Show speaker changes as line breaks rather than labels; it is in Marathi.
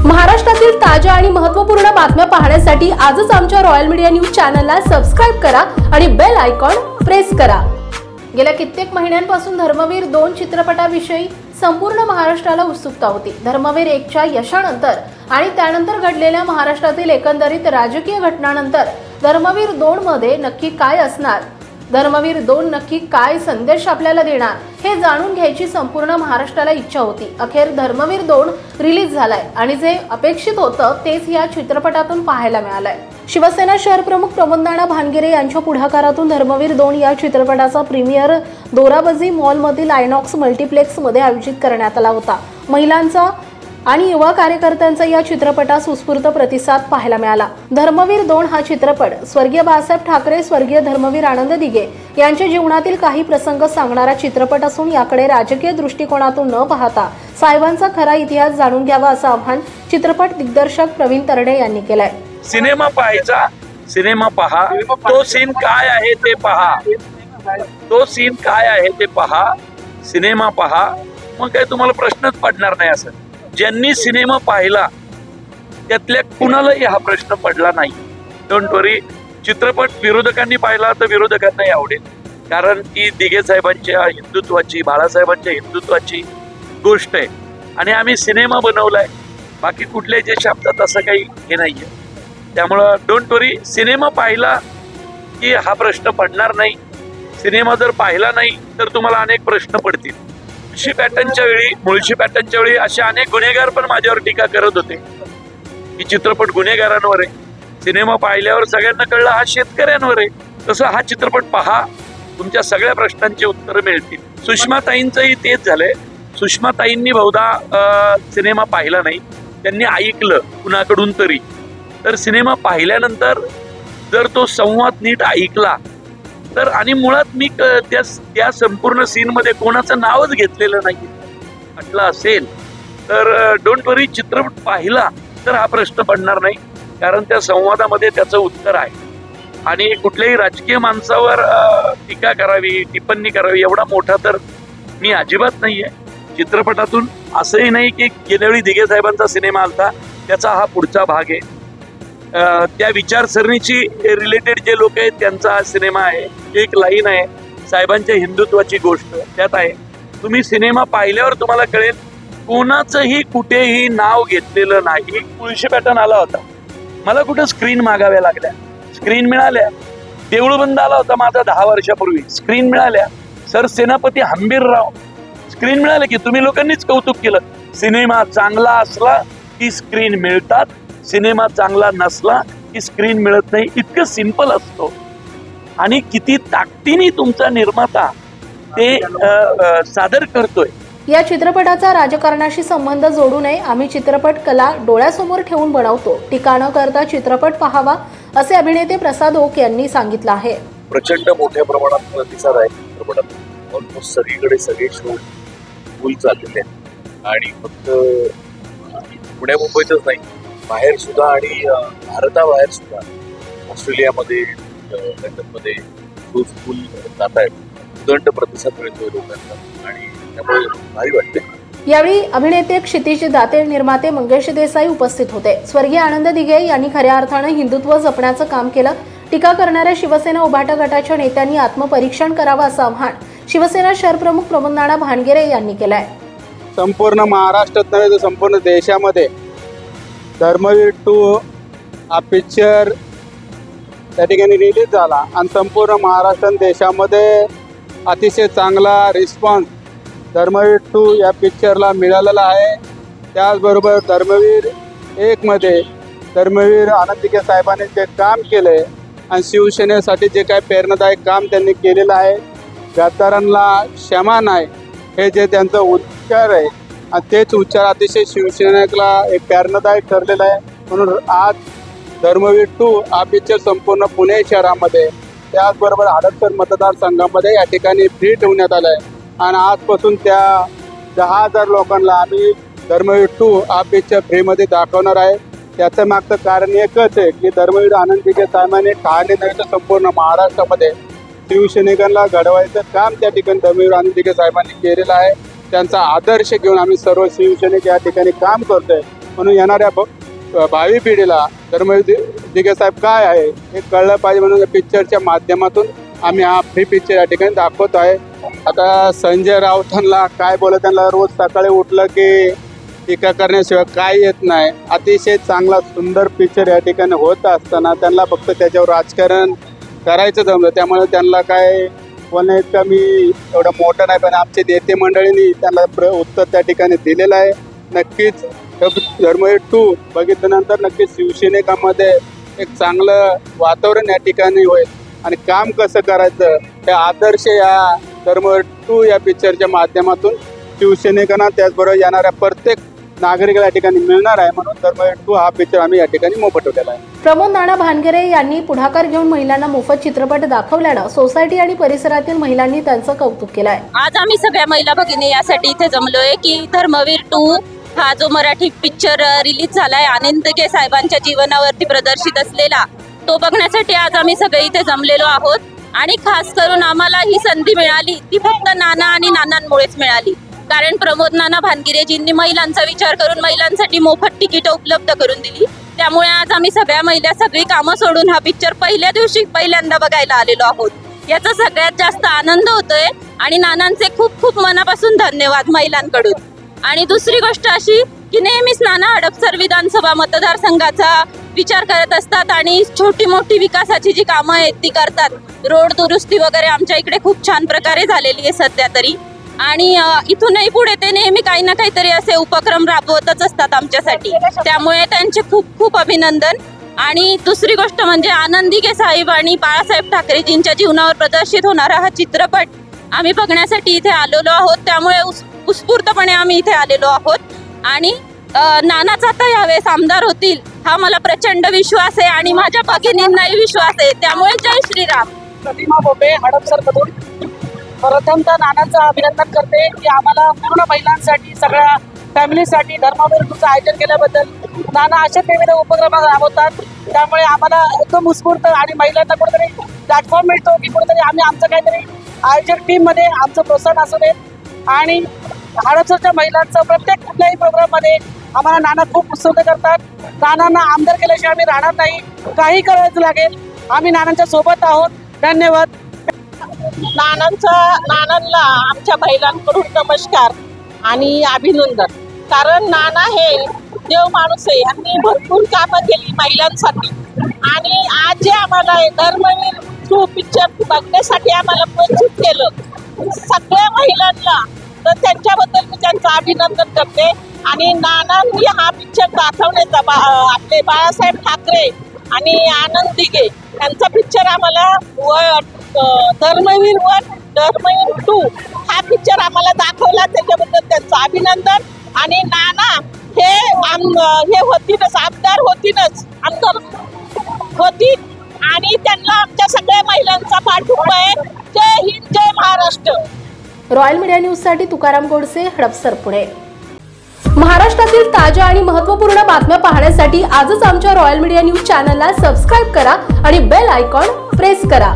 महाराष्ट्रातील ताज्या आणि महत्त्वपूर्ण बातम्या पाहण्यासाठी आजच आमच्या रॉयल मीडिया न्यूज चॅनलला सबस्क्राइब करा आणि बेल आयकॉन प्रेस करा। गेल्या कित्येक महिन्यांपासून धर्मवीर 2 चित्रपटाविषयी संपूर्ण महाराष्ट्राला उत्सुकता होती। धर्मवीर 1च्या यशानंतर आणि त्यानंतर घडलेल्या महाराष्ट्रातील एकंदरीत राजकीय घटनांनंतर धर्मवीर 2 मध्ये नक्की काय असणार, धर्मवीर 2 नक्की काय संदेश आपल्याला देणार हे जाणून घ्यायची संपूर्ण महाराष्ट्राला इच्छा होती। अखेर धर्मवीर 2 रिलीज झालाय आणि जे अपेक्षित होतं तेच या चित्रपटातून पाहायला मिळालंय। शिवसेना शहर प्रमुख प्रमोद भानगिरे यांच्या पुढाकारातून धर्मवीर 2 या चित्रपटाचा प्रीमियर दोराबजी मॉलमधील आयनॉक्स मल्टीप्लेक्स मध्ये आयोजित करण्यात आला होता। महिलांचा आणि युवा कार्यकर्त्यांचा या चित्रपटास उत्स्फूर्त प्रतिसाद पाहायला मिळाला। धर्मवीर 2 हा चित्रपट स्वर्गीय बाळासाहेब ठाकरे, स्वर्गीय धर्मवीर आनंद दिघे यांच्या जीवनातील काही प्रसंग सांगणारा चित्रपट असून याकडे राजकीय दृष्टिकोनातून न पाहता साहेबांचा खरा इतिहास जाणून घ्यावा असं आवाहन चित्रपट दिग्दर्शक प्रवीण तरडे यांनी केलंय।
सिनेमा पाहायचा, सिनेमा पहा, तो सीन काय आहे ते पहा, तो सीन काय आहे ते पहा, सिनेमा पहा, मग काय तुम्हाला प्रश्नच पडणार नाही। असं ज्यांनी सिनेमा पाहिला त्यातल्या कुणालाही हा प्रश्न पडला नाही। डोंट वरी, चित्रपट विरोधकांनी पाहिला तर विरोधकांनाही आवडेल, कारण ती दिघे साहेबांच्या हिंदुत्वाची, बाळासाहेबांच्या हिंदुत्वाची गोष्ट आहे आणि आम्ही सिनेमा बनवलाय। बाकी कुठल्याही जे शब्दात असं काही हे नाहीये, त्यामुळं डोंट वरी, सिनेमा पाहिला की हा प्रश्न पडणार नाही। सिनेमा जर पाहिला नाही तर तुम्हाला अनेक प्रश्न पडतील। मुळशी पॅटर्नच्या वेळी असे अनेक गुन्हेगार पण माझ्यावर टीका करत होते की चित्रपट गुन्हेगारांवर आहे, सिनेमा पाहिल्यावर सगळ्यांना कळलं हा शेतकऱ्यांवर आहे। तसं हा चित्रपट पहा, तुमच्या सगळ्या प्रश्नांची उत्तरं मिळतील। सुषमाताईंचंही तेच झालंय। सुषमाताईंनी बहुधा सिनेमा पाहिला नाही, त्यांनी ऐकलं कुणाकडून तरी। तर सिनेमा पाहिल्यानंतर जर तो संवाद नीट ऐकला तर, आणि मुळात मी त्या संपूर्ण सीन मध्ये कोणाचं नावच घेतलेलं नाही म्हटलं असेल तर डोंट वरी, चित्रपट पाहिला तर हा प्रश्न पडणार नाही, कारण त्या संवादामध्ये त्याचं उत्तर आहे। आणि कुठल्याही राजकीय माणसावर टीका करावी, टिप्पणी करावी एवढा मोठा तर मी अजिबात नाहीये। चित्रपटातून असंही नाही की गेल्या वेळी दिघे साहेबांचा सिनेमा आलता त्याचा हा पुढचा भाग आहे। त्या विचारसरणीची रिलेटेड जे लोक आहेत त्यांचा हा सिनेमा आहे। एक लाईन आहे साहेबांच्या हिंदुत्वाची गोष्ट त्यात आहे। तुम्ही सिनेमा पाहिल्यावर तुम्हाला कळेल, कोणाचंही कुठेही नाव घेतलेलं नाही। मुळशी पॅटर्न आला होता, मला कुठं स्क्रीन मागाव्या लागल्या, स्क्रीन मिळाल्या। देऊळ बंद आला होता माझा 10 वर्षापूर्वी, स्क्रीन मिळाल्या। सर सेनापती हंबीरराव, स्क्रीन मिळाले की तुम्ही लोकांनीच कौतुक केलं। सिनेमा चांगला असला की स्क्रीन मिळतात, सिनेमा चांगला नसला की स्क्रीन मिळत नाही। इतकं सिंपल असतो आणि किती ताकदीने तुमचा निर्माता ते सादर करतोय।
या चित्रपटाचा राजकारणाशी संबंध जोडू नये, आम्ही चित्रपट कला डोळ्यासमोर ठेवून बनवतो, टीका न करता चित्रपट पाहावा असे अभिनेते प्रसाद ओक यांनी सांगितलं आहे।
प्रचंड मोठ्या प्रमाणात प्रतिसाद आहे चित्रपटात। ऑलमोस्ट सगळीकडे सगळे शो फुल चाललेले आहेत आणि फक्त पुण्या मुंबईतच नाही, बाहेर सुद्धा आणि भारताबाहेर सुद्धा, ऑस्ट्रेलियामध्ये, लंडनमध्ये शोज फुल जात आहेत। उदंड प्रतिसाद मिळतोय लोकांना आणि त्यामुळे भारी वाटते।
यावेळी अभिनेते क्षितिज दाते, निर्माते मंगेश देसाई उपस्थित होते। स्वर्गीय आनंद दिघे यांनी खऱ्या अर्थानं हिंदुत्व जपण्याचं काम केलं। टीका करणाऱ्या शिवसेना उभाटा गटाच्या नेत्यांनी आत्मपरीक्षण करावं असं आवाहन शिवसेना शहर प्रमुख प्रमोद भानगिरे यांनी केलंय।
संपूर्ण महाराष्ट्रात नव्हे तर संपूर्ण देशामध्ये धर्मवीर 2 हा पिक्चर त्या ठिकाणी रिलीज झाला आणि संपूर्ण महाराष्ट्र देशामध्ये अतिशय चांगला रिस्पॉन्स धर्मवीर 2 या पिक्चरला मिळालेला आहे। त्याचबरोबर धर्मवीर 1 मध्ये धर्मवीर आनंद दिघे साहेबांनी जे काम केले आणि शिवसेनेसाठी जे काही प्रेरणादायक काम त्यांनी केलेलं आहे, गद्दारांना क्षमा नाही हे जे त्यांचा उच्चार आहे आणि तेच उच्चार अतिशय शिवसेनेला एक प्रेरणादायक ठरलेलं आहे। म्हणून आज धर्मवीर 2 हा पिक्चर संपूर्ण पुणे शहरामध्ये, त्याचबरोबर हडपसर मतदारसंघामध्ये या ठिकाणी फ्री ठेवण्यात आलं आहे आणि आजपासून त्या 10,000 लोकांना आम्ही धर्मवीर 2 हा पिक्चर फ्रीमध्ये दाखवणार आहे। त्याचं मागचं कारण एकच आहे की धर्मवीर आनंद दिघे साहेबांनी ठाणे नाही तर संपूर्ण महाराष्ट्रामध्ये शिवसैनिकांना घडवायचं काम त्या ठिकाणी धर्मवीर आनंद दिघे साहेबांनी केलेलं आहे। त्यांचा आदर्श घेऊन आम्ही सर्व शिवसैनिक या ठिकाणी काम करतोय म्हणून येणाऱ्या भावी पिढीला धर्मवीर दिघे साहेब काय आहे हे कळलं पाहिजे, म्हणून या पिक्चरच्या माध्यमातून आम्ही हा फ्री पिक्चर या ठिकाणी दाखवत आहे. आता संजय राऊतांना काय बोलत, त्यांना रोज सकाळी उठलं की टीका करण्याशिवाय काय येत नाही. अतिशय चांगला सुंदर पिक्चर या ठिकाणी होत असताना त्यांना फक्त त्याच्यावर राजकारण करायचं जमलं, त्यामुळे त्यांना काय बोलण्याइतका मी एवढं मोठं नाही, पण आमचे नेते मंडळींनी त्यांना उत्तर त्या ठिकाणी दिलेलं आहे. नक्कीच धर्मवीर 2 बघितल्यानंतर नक्कीच शिवसैनिकांमध्ये एक चांगलं वातावरण या ठिकाणी होईल आणि काम कसं करायचं हे आदर्श या धर्मवीर 2 या पिक्चरच्या माध्यमातून शिवसैनिकांना त्याचबरोबर येणाऱ्या प्रत्येक नागरिकाला या ठिकाणी मिळणार आहे. म्हणून धर्मवीर 2 हा पिक्चर आम्ही या ठिकाणी मोफत ठेवलेला आहे.
प्रमोद नाना भानगरे यांनी पुढाकार घेऊन महिलांना मोफत चित्रपट दाखवल्यानं सोसायटी आणि परिसरातील महिलांनी त्यांचं कौतुक केलं आहे.
आज आम्ही सगळ्या महिला भगिनी यासाठी इथे जमलोय की धर्मवीर 2 हा जो मराठी पिक्चर रिलीज झालाय आनंद दिघे साहेबांच्या जीवनावरती प्रदर्शित असलेला, तो बघण्यासाठी आज आम्ही सगळे इथे जमलेलो आहोत. आणि खास करून आम्हाला ही संधी मिळाली ती फक्त नाना आणि नानांमुळेच मिळाली, कारण प्रमोद नाना भानगिरेजींनी महिलांचा विचार करून महिलांसाठी मोफत तिकीट उपलब्ध करून दिली. त्यामुळे आज आम्ही सगळ्या महिला सगळी कामं सोडून हा पिक्चर पहिल्या दिवशी पहिल्यांदा बघायला आलेलो आहोत. याचा सगळ्यात जास्त आनंद होतोय आणि नानांचे खूप खूप मनापासून धन्यवाद महिलांकडून. आणि दुसरी गोष्ट अशी की नेहमीच नाना हडपसर विधानसभा मतदारसंघाचा विचार करत असतात आणि छोटी मोठी विकासाची जी कामं आहेत ती करतात. रोड दुरुस्ती वगैरे आमच्या इकडे खूप छान प्रकारे झालेली आहे सध्या तरी, आणि इथूनही पुढे ते नेहमी काही ना काहीतरी असे उपक्रम राबवतच असतात आमच्यासाठी. त्यामुळे त्यांचे खूप खूप अभिनंदन. आणि दुसरी गोष्ट म्हणजे आनंद दिघे साहेब आणि बाळासाहेब ठाकरेजींच्या जीवनावर प्रदर्शित होणारा हा चित्रपट आम्ही बघण्यासाठी इथे आलेलो आहोत. त्यामुळे उत्स्फूर्तपणे आम्ही इथे आलेलो आहोत. आणि नानाच आता यावेळेस आमदार होतील हा मला प्रचंड विश्वास आहे आणि माझ्या भगिनींनाही विश्वास आहे. त्यामुळे जय श्रीराम.
प्रतिमा बोबे हडपसर मधून प्रथमतः नानांचं अभिनंदन करते की आम्हाला पूर्ण महिलांसाठी सगळ्या फॅमिलीसाठी धर्मवीर 2चं आयोजन केल्याबद्दल. नाना असे विविध उपक्रम राबवतात, त्यामुळे आम्हाला एकदम उत्स्फूर्त आणि महिलांना कुठेतरी प्लॅटफॉर्म मिळतो की कुठेतरी आम्ही आमचं काहीतरी आयोजक टीममध्ये आमचं प्रोत्साहन असू दे. आणि हडपसरच्या महिलांचं प्रत्येक कुठल्याही प्रोग्राममध्ये आम्हाला नाना खूप उत्सुक करतात. नानांना आमदार केल्याशिवाय आम्ही राहणार नाही, काही करायचं लागेल आम्ही नानांच्या सोबत आहोत. धन्यवाद.
नानांना आमच्या महिलांकडून नमस्कार आणि अभिनंदन. कारण नाना हे देव माणूस आहे, यांनी भरपूर कामं केली महिलांसाठी. आणि आज जे आम्हाला धर्मवीर 2 पिक्चर बघण्यासाठी आम्हाला प्रोत्साहित केलं सगळ्या महिलांना, तर त्यांच्याबद्दल मी त्यांचं अभिनंदन करते. आणि नानांनी हा पिक्चर दाखवण्याचा आपले बाळासाहेब ठाकरे आणि आनंद दिघे यांचा पिक्चर आम्हाला धर्मवीर 1 धर्मवीर 2 हा पिक्चर आम्हाला दाखवला, त्याच्याबद्दल त्यांचं अभिनंदन. आणि नाना हे होतीलच आमदार होतील आणि त्यांना आमच्या सगळ्या महिलांचा पाठिंबा आहे. जय हिंद, जय महाराष्ट्र.
रॉयल मीडिया न्यूजसाठी तुकाराम गोडसे, हडपसर, पुणे. महाराष्ट्रातील ताज्या आणि महत्त्वपूर्ण बातम्या पाहण्यासाठी आजच आमच्या रॉयल मीडिया न्यूज चॅनलला सबस्क्राईब करा आणि बेल आयकॉन प्रेस करा.